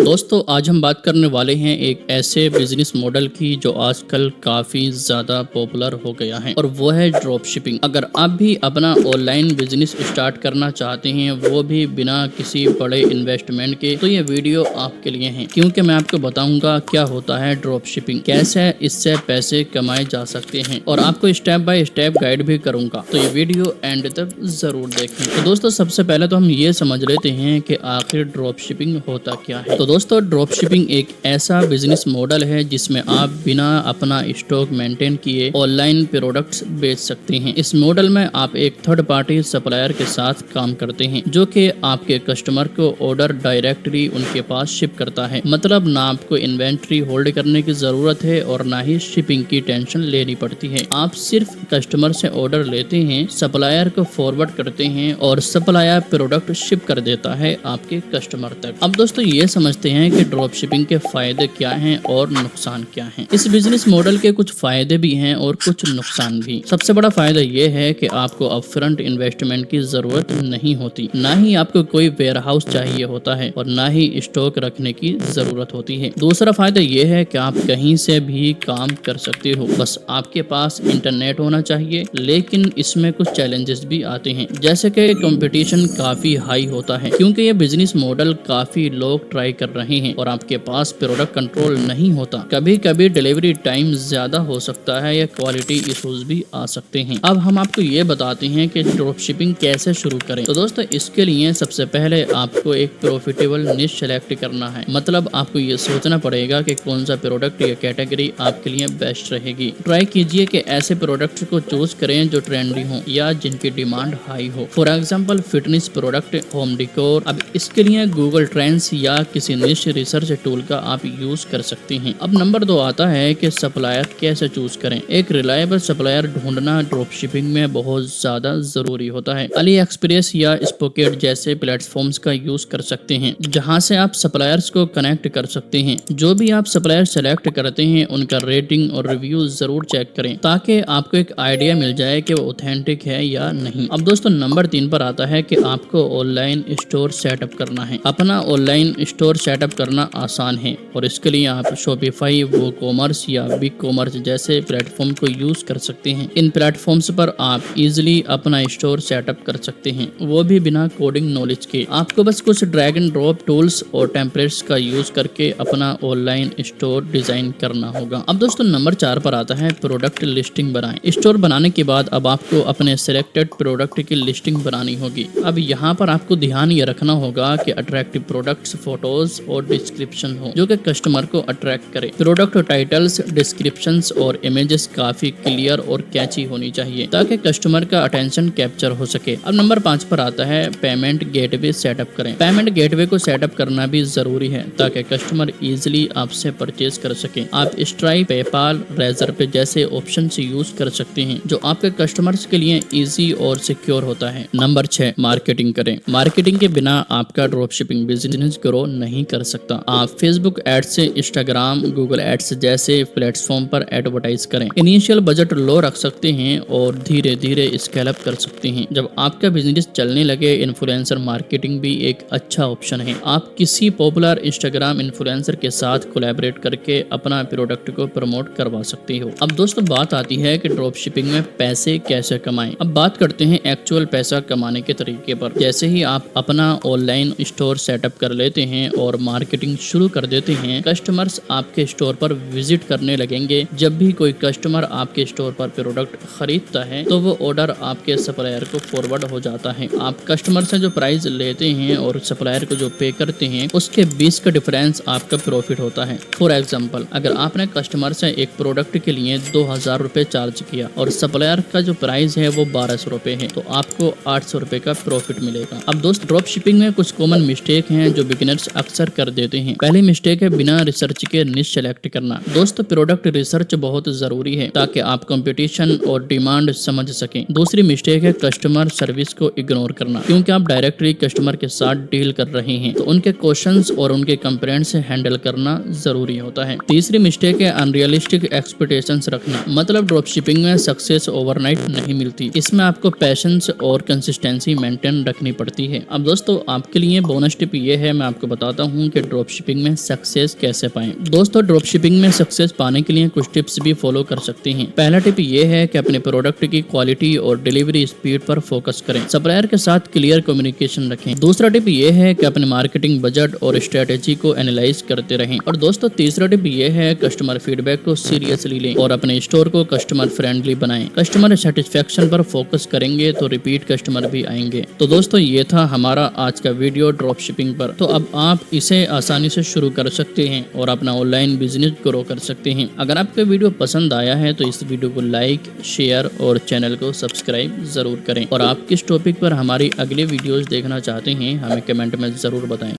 दोस्तों आज हम बात करने वाले हैं एक ऐसे बिजनेस मॉडल की जो आजकल काफी ज्यादा पॉपुलर हो गया है और वो है ड्रॉप शिपिंग। अगर आप भी अपना ऑनलाइन बिजनेस स्टार्ट करना चाहते हैं वो भी बिना किसी बड़े इन्वेस्टमेंट के, तो ये वीडियो आपके लिए है, क्योंकि मैं आपको बताऊंगा क्या होता है ड्रॉप शिपिंग, कैसे इससे पैसे कमाए जा सकते हैं और आपको स्टेप बाय स्टेप गाइड भी करूंगा। तो ये वीडियो एंड तक जरूर देखें। तो दोस्तों सबसे पहले तो हम ये समझ लेते हैं कि आखिर ड्रॉप शिपिंग होता क्या है। तो दोस्तों ड्रॉप शिपिंग एक ऐसा बिजनेस मॉडल है जिसमें आप बिना अपना स्टॉक मेंटेन किए ऑनलाइन प्रोडक्ट्स बेच सकते हैं। इस मॉडल में आप एक थर्ड पार्टी सप्लायर के साथ काम करते हैं जो कि आपके कस्टमर को ऑर्डर डायरेक्टली उनके पास शिप करता है। मतलब ना आपको इन्वेंट्री होल्ड करने की जरूरत है और ना ही शिपिंग की टेंशन लेनी पड़ती है। आप सिर्फ कस्टमर से ऑर्डर लेते हैं, सप्लायर को फॉरवर्ड करते हैं और सप्लायर प्रोडक्ट शिप कर देता है आपके कस्टमर तक। अब दोस्तों ये समझते हैं कि ड्रॉप शिपिंग के फायदे क्या हैं और नुकसान क्या हैं। इस बिजनेस मॉडल के कुछ फायदे भी हैं और कुछ नुकसान भी। सबसे बड़ा फायदा ये है कि आपको अपफ्रंट इन्वेस्टमेंट की जरूरत नहीं होती, ना ही आपको कोई वेयरहाउस चाहिए होता है और ना ही स्टॉक रखने की जरूरत होती है। दूसरा फायदा ये है कि आप कहीं से भी काम कर सकते हो, बस आपके पास इंटरनेट होना चाहिए। लेकिन इसमें कुछ चैलेंजेस भी आते हैं, जैसे कि कंपटीशन काफी हाई होता है क्योंकि ये बिजनेस मॉडल काफी लोग ट्राई कर रहे हैं और आपके पास प्रोडक्ट कंट्रोल नहीं होता। कभी कभी डिलीवरी टाइम ज्यादा हो सकता है या क्वालिटी इश्यूज भी आ सकते हैं। अब हम आपको ये बताते हैं कि ड्रॉप शिपिंग कैसे शुरू करें। तो दोस्तों इसके लिए सबसे पहले आपको एक प्रॉफिटेबल निश सेलेक्ट करना है। मतलब आपको ये सोचना पड़ेगा कि कौन सा प्रोडक्ट या कैटेगरी आपके लिए बेस्ट रहेगी। ट्राई कीजिए कि ऐसे प्रोडक्ट्स को चूज करें जो ट्रेंडी हो या जिनकी डिमांड हाई हो। For example fitness product, home डिकोर। अब इसके लिए गूगल ट्रेंड्स या किसी निश रिसर्च टूल का आप यूज कर सकते हैं। अब नंबर 2 आता है कि सप्लायर कैसे चूज करें। एक रिलायबल सप्लायर ढूंढना ड्रॉप शिपिंग में बहुत ज्यादा जरूरी होता है। अली एक्सप्रेस या स्पोकेट जैसे प्लेटफॉर्म्स का यूज कर सकते हैं जहां से आप सप्लायर्स को कनेक्ट कर सकते हैं। जो भी आप सप्लायर सेलेक्ट करते हैं उनका रेटिंग और रिव्यू जरूर चेक करें ताकि आपको एक आइडिया मिल जाए कि वो ऑथेंटिक है या नहीं। अब दोस्तों नंबर 3 पर आता है कि आपको ऑनलाइन स्टोर सेटअप करना है। अपना ऑनलाइन स्टोर सेटअप करना आसान है और इसके लिए आप शॉपिफाई, वो कॉमर्स या बिग कॉमर्स जैसे प्लेटफॉर्म को यूज कर सकते हैं। इन प्लेटफॉर्म्स पर आप इजीली अपना स्टोर सेटअप कर सकते हैं, वो भी बिना कोडिंग नॉलेज के। आपको बस कुछ ड्रैग एंड ड्रॉप टूल्स और टेम्पलेट्स का यूज करके अपना ऑनलाइन स्टोर डिजाइन करना होगा। अब दोस्तों नंबर 4 पर आता है प्रोडक्ट लिस्टिंग बनाएं। स्टोर बनाने के बाद अब आपको अपने सिलेक्टेड प्रोडक्ट की लिस्टिंग बनानी होगी। अब यहाँ पर आपको ध्यान ये रखना होगा कि अट्रैक्टिव प्रोडक्ट्स, फोटोज और डिस्क्रिप्शन हो जो कि कस्टमर को अट्रैक्ट करे। प्रोडक्ट टाइटल्स, डिस्क्रिप्शंस और इमेजेस काफी क्लियर और कैची होनी चाहिए ताकि कस्टमर का अटेंशन कैप्चर हो सके। अब नंबर 5 पर आता है पेमेंट गेटवे सेटअप करें। पेमेंट गेटवे को सेटअप करना भी जरूरी है ताकि कस्टमर इजीली आपसे परचेज कर सके। आप स्ट्राइप, पेपाल, रेजर पे जैसे ऑप्शन यूज कर सकते हैं जो आपके कस्टमर्स के लिए इजी और सिक्योर होता है। नंबर 6 मार्केटिंग करें। मार्केटिंग के बिना आपका ड्रॉप शिपिंग बिजनेस ग्रो नहीं कर सकता। आप Facebook ads, Instagram, Google ads जैसे प्लेटफॉर्म पर एडवर्टाइज करें। इनिशियल बजट लो रख सकते हैं और धीरे धीरे स्केल अप कर सकते हैं। जब आपका बिजनेस चलने लगे इन्फ्लुएंसर मार्केटिंग भी एक अच्छा ऑप्शन है। आप किसी पॉपुलर इंस्टाग्राम इन्फ्लुएंसर के साथ कोलैबोरेट करके अपना प्रोडक्ट को प्रमोट करवा सकते हो। अब दोस्तों बात आती है कि ड्रॉप शिपिंग में पैसे कैसे कमाएं। अब बात करते हैं एक्चुअल पैसा कमाने के तरीके पर। जैसे ही आप अपना ऑनलाइन स्टोर सेटअप कर लेते हैं और मार्केटिंग शुरू कर देते हैं, कस्टमर्स आपके स्टोर पर विजिट करने लगेंगे। जब भी कोई कस्टमर आपके स्टोर पर प्रोडक्ट खरीदता है तो वो ऑर्डर आपके सप्लायर को फॉरवर्ड हो जाता है। आप कस्टमर से जो प्राइस लेते हैं और सप्लायर को जो पे करते हैं उसके बीच का डिफरेंस आपका प्रॉफिट होता है। फॉर एग्जाम्पल अगर आपने कस्टमर से एक प्रोडक्ट के लिए 2000 रुपए चार्ज किया और सप्लायर का जो प्राइस है वो 1200 रुपए है तो आपको 800 रुपए का प्रॉफिट मिलेगा। अब दोस्त ड्रॉप शिपिंग में कुछ कॉमन मिस्टेक हैं जो बिगिनर्स अक्सर कर देते हैं। पहली मिस्टेक है बिना रिसर्च के निश सेलेक्ट करना। दोस्त प्रोडक्ट रिसर्च बहुत जरूरी है ताकि आप कंपटीशन और डिमांड समझ सकें। दूसरी मिस्टेक है कस्टमर सर्विस को इग्नोर करना, क्योंकि आप डायरेक्टली कस्टमर के साथ डील कर रहे हैं तो उनके क्वेश्चंस और उनके कंप्लेंट्स हैंडल करना जरूरी होता है। तीसरी मिस्टेक है अनरियलिस्टिक एक्सपेक्टेशंस रखना। मतलब ड्रॉप शिपिंग में सक्सेस ओवरनाइट नहीं मिलती, इसमें आपको पैशंस और कंसिस्टेंसी मेंटेन रखनी पड़ती है। अब दोस्तों आपके लिए बोनस टिप ये है, मैं आपको बताता हूँ हूँ कि ड्रॉप शिपिंग में सक्सेस कैसे पाएं। दोस्तों, ड्रॉप शिपिंग में सक्सेस पाने के लिए कुछ टिप्स भी फॉलो कर सकते हैं। पहला टिप ये है कि अपने प्रोडक्ट की क्वालिटी और डिलीवरी स्पीड पर फोकस करें। सप्लायर के साथ क्लियर कम्युनिकेशन रखें। दूसरा टिप ये है कि अपने मार्केटिंग बजट और स्ट्रेटेजी को एनालाइज करते रहें। और दोस्तों, तीसरा टिप ये है कस्टमर फीडबैक को सीरियसली लें और अपने स्टोर को कस्टमर फ्रेंडली बनाएं। कस्टमर सेटिस्फेक्शन पर फोकस करेंगे तो रिपीट कस्टमर भी आएंगे। तो दोस्तों, ये था हमारा आज का वीडियो ड्रॉप शिपिंग पर। तो अब आप इसे आसानी से शुरू कर सकते हैं और अपना ऑनलाइन बिजनेस ग्रो कर सकते हैं। अगर आपको वीडियो पसंद आया है तो इस वीडियो को लाइक, शेयर और चैनल को सब्सक्राइब जरूर करें। और आप किस टॉपिक पर हमारी अगले वीडियोस देखना चाहते हैं हमें कमेंट में जरूर बताएं।